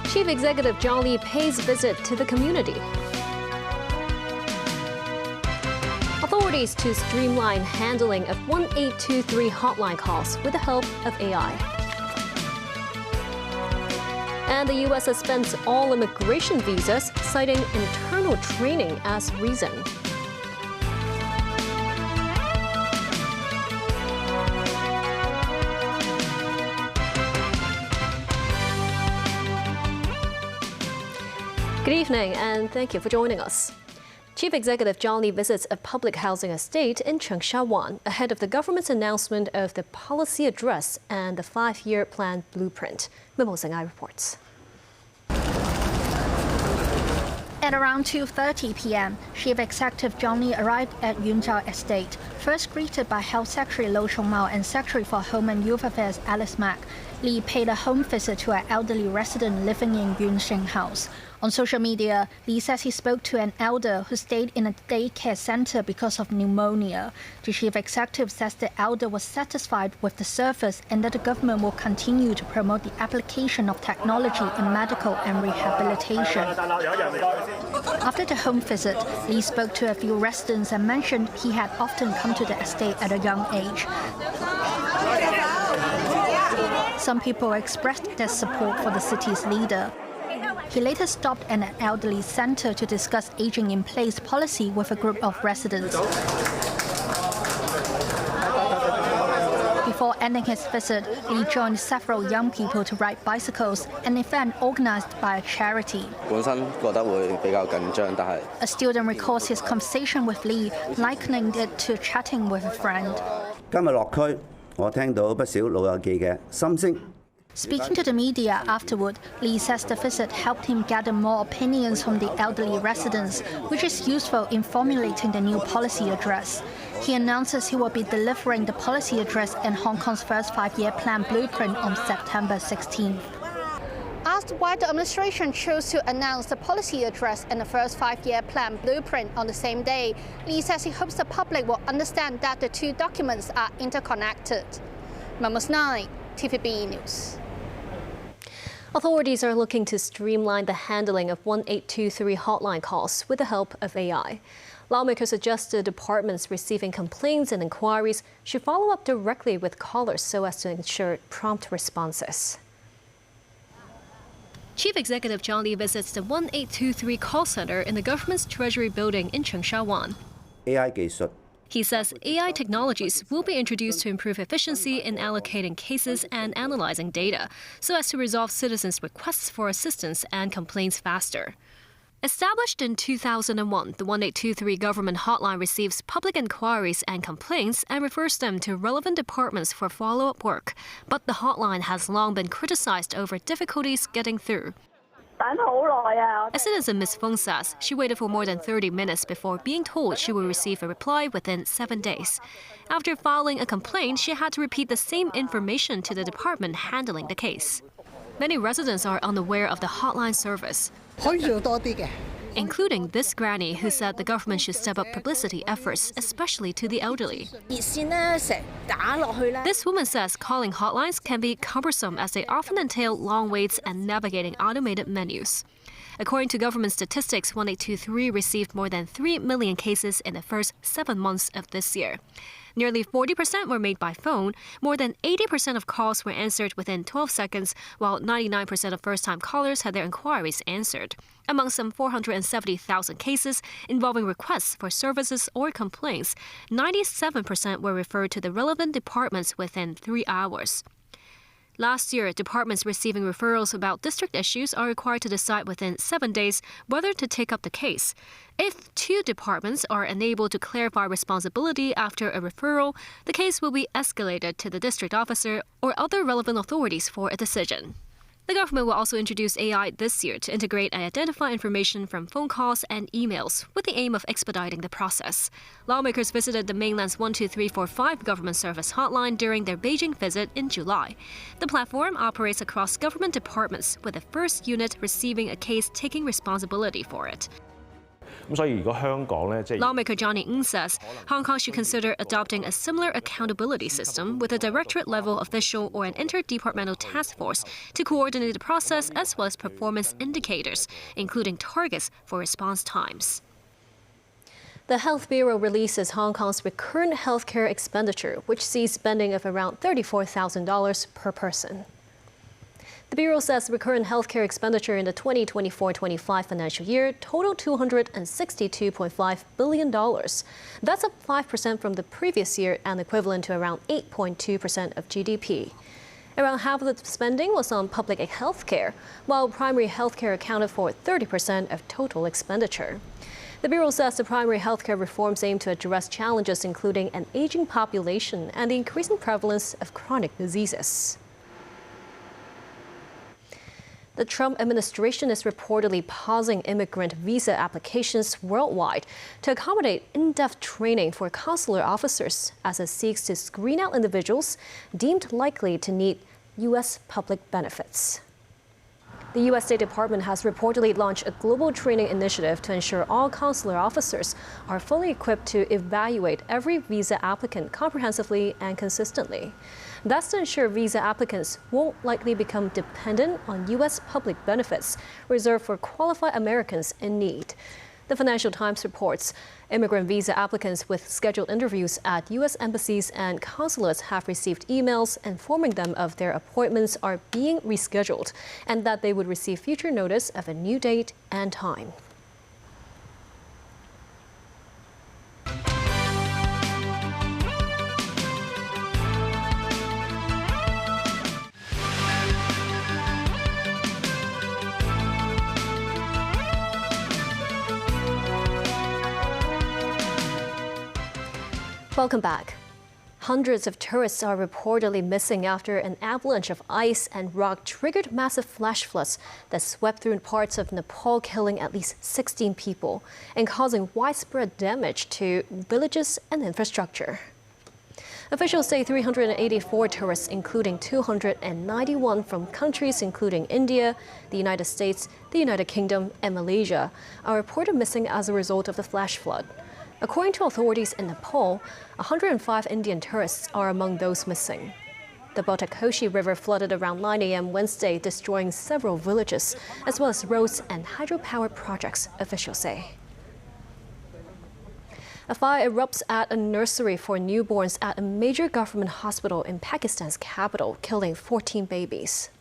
Chief Executive John Lee pays visit to the community. Authorities to streamline handling of 1823 hotline calls with the help of AI. And the U.S. suspends all immigration visas, citing internal training as reason. Good evening, and thank you for joining us. Chief Executive John Lee visits a public housing estate in Cheung Sha Wan ahead of the government's announcement of the policy address and the 5-year plan blueprint. Mimo Sengai reports. At around 2:30 p.m., Chief Executive John Lee arrived at Yun Zhao Estate, first greeted by Health Secretary Lo Chong-mao and Secretary for Home and Youth Affairs Alice Mak. Lee paid a home visit to an elderly resident living in Yun Shing House. On social media, Lee says he spoke to an elder who stayed in a daycare center because of pneumonia. The chief executive says the elder was satisfied with the service and that the government will continue to promote the application of technology in medical and rehabilitation. After the home visit, Lee spoke to a few residents and mentioned he had often come to the estate at a young age. Some people expressed their support for the city's leader. He later stopped at an elderly center to discuss aging-in-place policy with a group of residents. Before ending his visit, Lee joined several young people to ride bicycles, an event organized by a charity. A student recalls his conversation with Lee, likening it to chatting with a friend. Speaking to the media afterward, Lee says the visit helped him gather more opinions from the elderly residents, which is useful in formulating the new policy address. He announces he will be delivering the policy address and Hong Kong's first 5-year plan blueprint on September 16th. Asked why the administration chose to announce the policy address and the first 5-year plan blueprint on the same day, Lee says he hopes the public will understand that the two documents are interconnected. Mamos 9, TVB News. Authorities are looking to streamline the handling of 1823 hotline calls with the help of AI. Lawmakers suggest the departments receiving complaints and inquiries should follow up directly with callers so as to ensure prompt responses. Chief Executive John Lee visits the 1823 call center in the government's Treasury building in Cheung Sha Wan. He says AI technologies will be introduced to improve efficiency in allocating cases and analyzing data, so as to resolve citizens' requests for assistance and complaints faster. Established in 2001, the 1823 government hotline receives public inquiries and complaints and refers them to relevant departments for follow-up work. But the hotline has long been criticized over difficulties getting through. A citizen, Ms. Feng, says she waited for more than 30 minutes before being told she will receive a reply within 7 days. After filing a complaint, she had to repeat the same information to the department handling the case. Many residents are unaware of the hotline service, including this granny who said the government should step up publicity efforts, especially to the elderly. This woman says calling hotlines can be cumbersome as they often entail long waits and navigating automated menus. According to government statistics, 1823 received more than 3 million cases in the first 7 months of this year. Nearly 40% were made by phone. More than 80% of calls were answered within 12 seconds, while 99% of first-time callers had their inquiries answered. Among some 470,000 cases involving requests for services or complaints, 97% were referred to the relevant departments within 3 hours. Last year, departments receiving referrals about district issues are required to decide within 7 days whether to take up the case. If 2 departments are unable to clarify responsibility after a referral, the case will be escalated to the district officer or other relevant authorities for a decision. The government will also introduce AI this year to integrate and identify information from phone calls and emails with the aim of expediting the process. Lawmakers visited the mainland's 12345 government service hotline during their Beijing visit in July. The platform operates across government departments, with the first unit receiving a case taking responsibility for it. Lawmaker Johnny Ng says Hong Kong should consider adopting a similar accountability system with a directorate-level official or an interdepartmental task force to coordinate the process as well as performance indicators, including targets for response times. The Health Bureau releases Hong Kong's recurrent healthcare expenditure, which sees spending of around $34,000 per person. The Bureau says recurrent healthcare expenditure in the 2024-25 financial year totaled $262.5 billion. That's up 5% from the previous year and equivalent to around 8.2% of GDP. Around half of the spending was on public healthcare, while primary healthcare accounted for 30% of total expenditure. The Bureau says the primary healthcare reforms aim to address challenges including an aging population and the increasing prevalence of chronic diseases. The Trump administration is reportedly pausing immigrant visa applications worldwide to accommodate in-depth training for consular officers as it seeks to screen out individuals deemed likely to need U.S. public benefits. The U.S. State Department has reportedly launched a global training initiative to ensure all consular officers are fully equipped to evaluate every visa applicant comprehensively and consistently. That's to ensure visa applicants won't likely become dependent on U.S. public benefits reserved for qualified Americans in need. The Financial Times reports immigrant visa applicants with scheduled interviews at U.S. embassies and consulates have received emails informing them of their appointments are being rescheduled and that they would receive future notice of a new date and time. Welcome back. Hundreds of tourists are reportedly missing after an avalanche of ice and rock triggered massive flash floods that swept through parts of Nepal, killing at least 16 people and causing widespread damage to villages and infrastructure. Officials say 384 tourists, including 291 from countries including India, the United States, the United Kingdom, and Malaysia, are reported missing as a result of the flash flood. According to authorities in Nepal, 105 Indian tourists are among those missing. The Botakoshi River flooded around 9 a.m. Wednesday, destroying several villages, as well as roads and hydropower projects, officials say. A fire erupts at a nursery for newborns at a major government hospital in Pakistan's capital, killing 14 babies.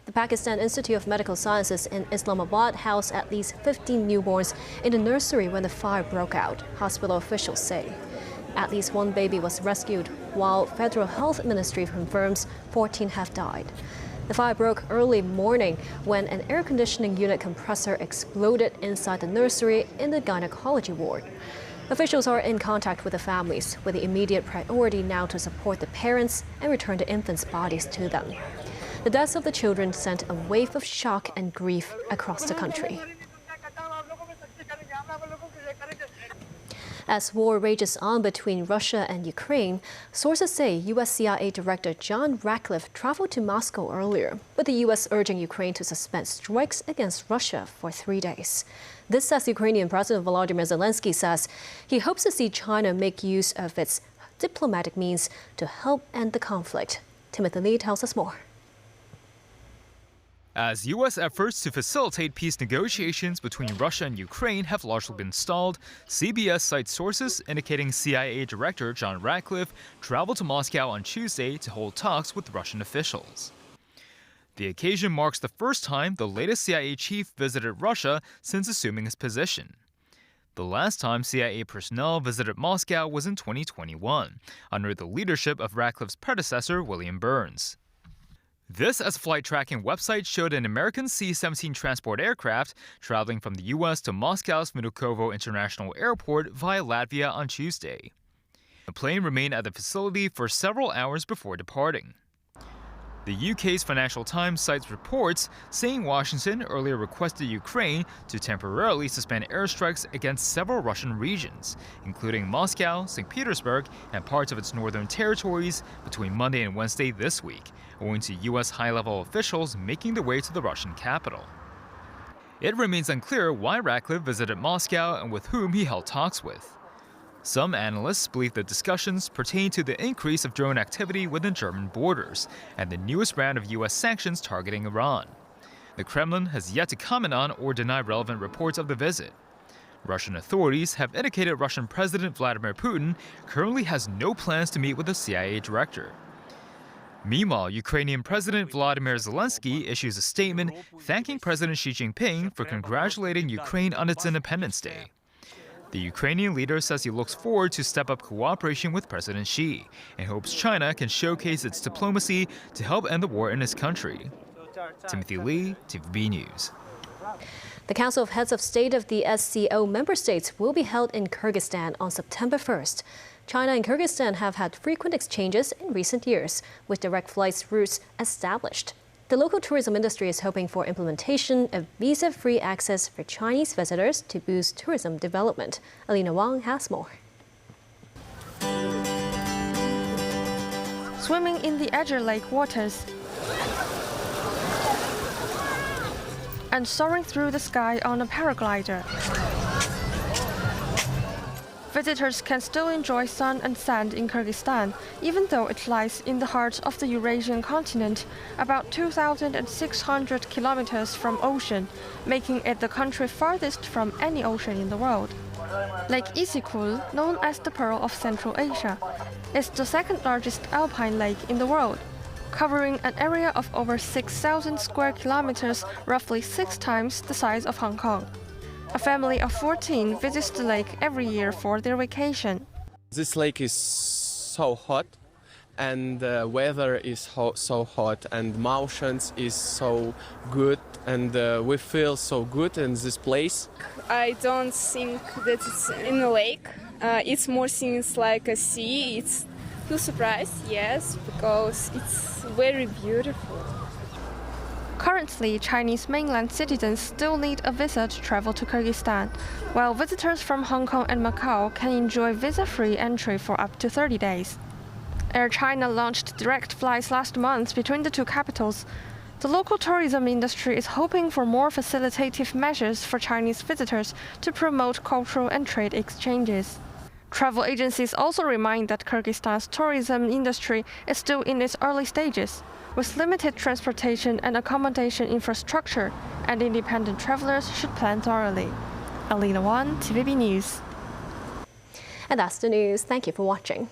The Pakistan Institute of Medical Sciences in Islamabad housed at least 15 newborns in the nursery when the fire broke out, hospital officials say. At least one baby was rescued, while Federal Health Ministry confirms 14 have died. The fire broke early morning when an air conditioning unit compressor exploded inside the nursery in the gynecology ward. Officials are in contact with the families, with the immediate priority now to support the parents and return the infants' bodies to them. The deaths of the children sent a wave of shock and grief across the country. As war rages on between Russia and Ukraine, sources say U.S. CIA Director John Ratcliffe traveled to Moscow earlier, with the U.S. urging Ukraine to suspend strikes against Russia for 3 days. This as Ukrainian President Volodymyr Zelensky says he hopes to see China make use of its diplomatic means to help end the conflict. Timothy Lee tells us more. As U.S. efforts to facilitate peace negotiations between Russia and Ukraine have largely been stalled, CBS cites sources indicating CIA Director John Ratcliffe traveled to Moscow on Tuesday to hold talks with Russian officials. The occasion marks the first time the latest CIA chief visited Russia since assuming his position. The last time CIA personnel visited Moscow was in 2021, under the leadership of Ratcliffe's predecessor, William Burns. This as a flight tracking website showed an American C-17 transport aircraft traveling from the U.S. to Moscow's Vnukovo International Airport via Latvia on Tuesday. The plane remained at the facility for several hours before departing. The UK's Financial Times cites reports saying Washington earlier requested Ukraine to temporarily suspend airstrikes against several Russian regions, including Moscow, St. Petersburg, and parts of its northern territories between Monday and Wednesday this week, owing to U.S. high-level officials making their way to the Russian capital. It remains unclear why Ratcliffe visited Moscow and with whom he held talks with. Some analysts believe the discussions pertain to the increase of drone activity within German borders and the newest round of U.S. sanctions targeting Iran. The Kremlin has yet to comment on or deny relevant reports of the visit. Russian authorities have indicated Russian President Vladimir Putin currently has no plans to meet with the CIA director. Meanwhile, Ukrainian President Volodymyr Zelensky issues a statement thanking President Xi Jinping for congratulating Ukraine on its Independence Day. The Ukrainian leader says he looks forward to step up cooperation with President Xi and hopes China can showcase its diplomacy to help end the war in his country. Timothy Lee, TVB News. The Council of Heads of State of the SCO member states will be held in Kyrgyzstan on September 1st. China and Kyrgyzstan have had frequent exchanges in recent years, with direct flights routes established. The local tourism industry is hoping for implementation of visa-free access for Chinese visitors to boost tourism development. Alina Wang has more. Swimming in the Azure Lake waters and soaring through the sky on a paraglider. Visitors can still enjoy sun and sand in Kyrgyzstan, even though it lies in the heart of the Eurasian continent, about 2,600 kilometers from ocean, making it the country farthest from any ocean in the world. Lake Isykyul, known as the Pearl of Central Asia, is the second largest alpine lake in the world, covering an area of over 6,000 square kilometers, roughly 6 times the size of Hong Kong. A family of 14 visits the lake every year for their vacation. This lake is so hot, and the weather is so hot, and mountains is so good, and we feel so good in this place. I don't think that it's in a lake. It's more things like a sea. It's too surprised, yes, because it's very beautiful. Currently, Chinese mainland citizens still need a visa to travel to Kyrgyzstan, while visitors from Hong Kong and Macau can enjoy visa-free entry for up to 30 days. Air China launched direct flights last month between the two capitals. The local tourism industry is hoping for more facilitative measures for Chinese visitors to promote cultural and trade exchanges. Travel agencies also remind that Kyrgyzstan's tourism industry is still in its early stages, with limited transportation and accommodation infrastructure, and independent travelers should plan thoroughly. Alina Wan, TVB News. And that's the news. Thank you for watching.